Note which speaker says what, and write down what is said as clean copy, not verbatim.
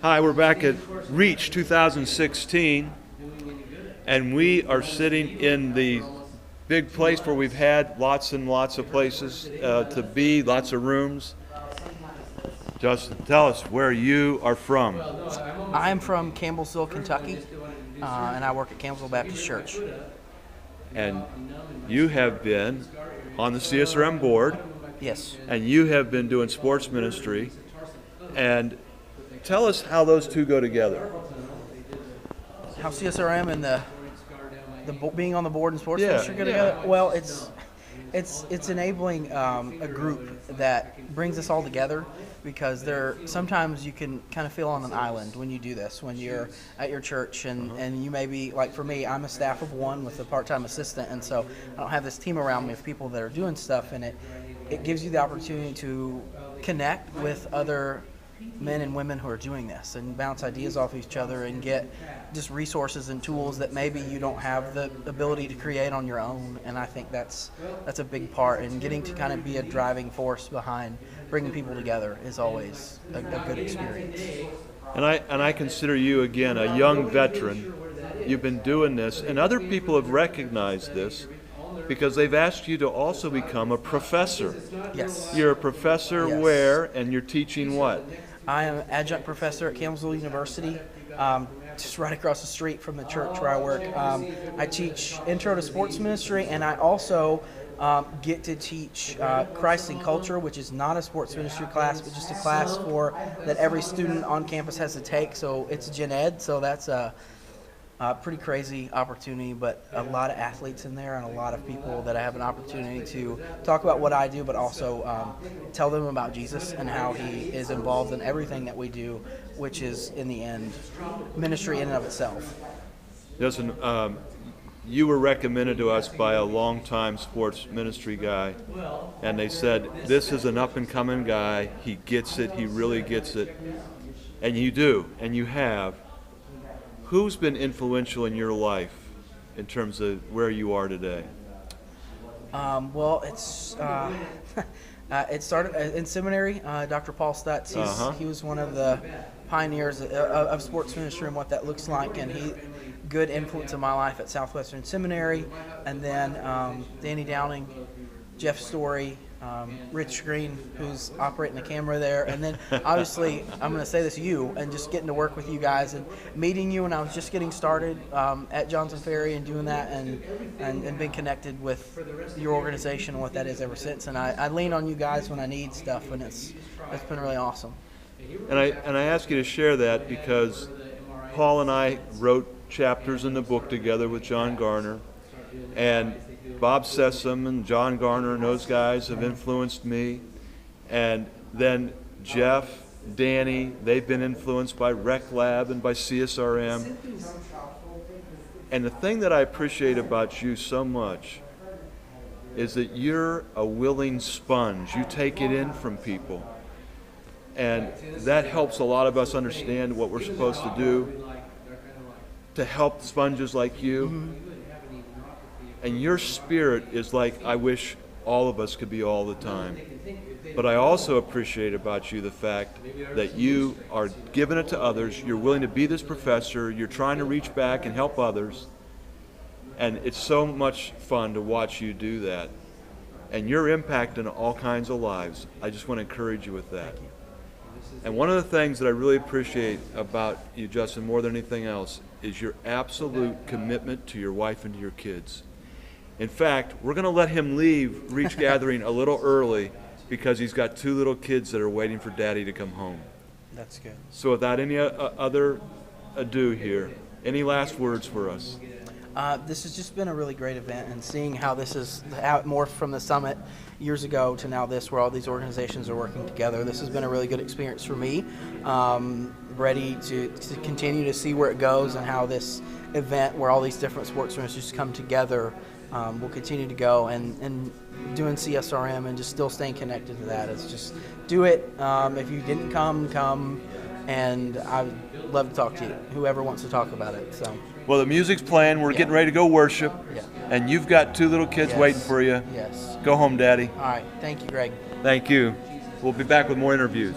Speaker 1: Hi, we're back at Reach 2016, and we are sitting in the big place where we've had lots and lots of places to be, lots of rooms. Justin, tell us where you are from.
Speaker 2: I'm from Campbellsville, Kentucky, and I work at Campbellsville Baptist Church.
Speaker 1: And you have been on the CSRM board.
Speaker 2: Yes.
Speaker 1: And you have been doing sports ministry. And tell us how those two go together.
Speaker 2: How CSRM and the being on the board and sports ministry go
Speaker 1: yeah.
Speaker 2: together? Well, it's enabling a group that brings us all together, because sometimes you can kind of feel on an island when you do this, when you're at your church and you may be, like for me, I'm a staff of one with a part-time assistant, and so I don't have this team around me of people that are doing stuff, and it gives you the opportunity to connect with other men and women who are doing this and bounce ideas off each other and get just resources and tools that maybe you don't have the ability to create on your own. And I think that's a big part, and getting to kind of be a driving force behind bringing people together is always a good experience.
Speaker 1: And I consider you, again, a young veteran. You've been doing this, and other people have recognized this because they've asked you to also become a professor.
Speaker 2: Yes.
Speaker 1: You're a professor where, and you're teaching what?
Speaker 2: I am an adjunct professor at Campbellsville University, just right across the street from the church where I work. I teach Intro to Sports Ministry, and I also get to teach Christ and Culture, which is not a sports ministry class, but just a class that every student on campus has to take. So it's gen ed, so that's a pretty crazy opportunity, but a lot of athletes in there and a lot of people that I have an opportunity to talk about what I do, but also tell them about Jesus and how he is involved in everything that we do, which is, in the end, ministry in and of itself.
Speaker 1: Listen, you were recommended to us by a longtime sports ministry guy, and they said, this is an up-and-coming guy. He gets it. He really gets it. And you do, and you have. Who's been influential in your life in terms of where you are today?
Speaker 2: Well, it started in seminary. Dr. Paul Stutz, he was one of the pioneers of sports ministry and what that looks like, and he good influence in my life at Southwestern Seminary. And then Danny Downing, Jeff Story, Rich Green, who's operating the camera there, and then obviously I'm going to say this, you, and just getting to work with you guys and meeting you when I was just getting started at Johnson Ferry and doing that, and been connected with your organization and what that is ever since. And I lean on you guys when I need stuff, and it's been really awesome.
Speaker 1: And I ask you to share that because Paul and I wrote chapters in the book together with John Garner, and Bob Sessom and John Garner and those guys have influenced me. And then Jeff, Danny, they've been influenced by Rec Lab and by CSRM. And the thing that I appreciate about you so much is that you're a willing sponge. You take it in from people. And that helps a lot of us understand what we're supposed to do to help sponges like you. Mm-hmm. And your spirit is like I wish all of us could be all the time. But I also appreciate about you the fact that you are giving it to others. You're willing to be this professor. You're trying to reach back and help others. And it's so much fun to watch you do that. And you're impacting all kinds of lives. I just want to encourage you with that. And one of the things that I really appreciate about you, Justin, more than anything else, is your absolute commitment to your wife and to your kids. In fact, we're going to let him leave Reach Gathering a little early because he's got two little kids that are waiting for Daddy to come home.
Speaker 2: That's good.
Speaker 1: So without any other ado here, any last words for us?
Speaker 2: This has just been a really great event, and seeing how this is how it morphed from the summit years ago to now this, where all these organizations are working together. This has been a really good experience for me. Ready to continue to see where it goes and how this event, where all these different sports ministries come together, will continue to go, and doing CSRM and just still staying connected to that. It's just do it. If you didn't come, and I would love to talk to you, whoever wants to talk about it. So.
Speaker 1: Well, the music's playing. We're getting ready to go worship, and you've got two little kids waiting for you.
Speaker 2: Yes.
Speaker 1: Go home, Daddy.
Speaker 2: All right. Thank you, Greg.
Speaker 1: Thank you. We'll be back with more interviews.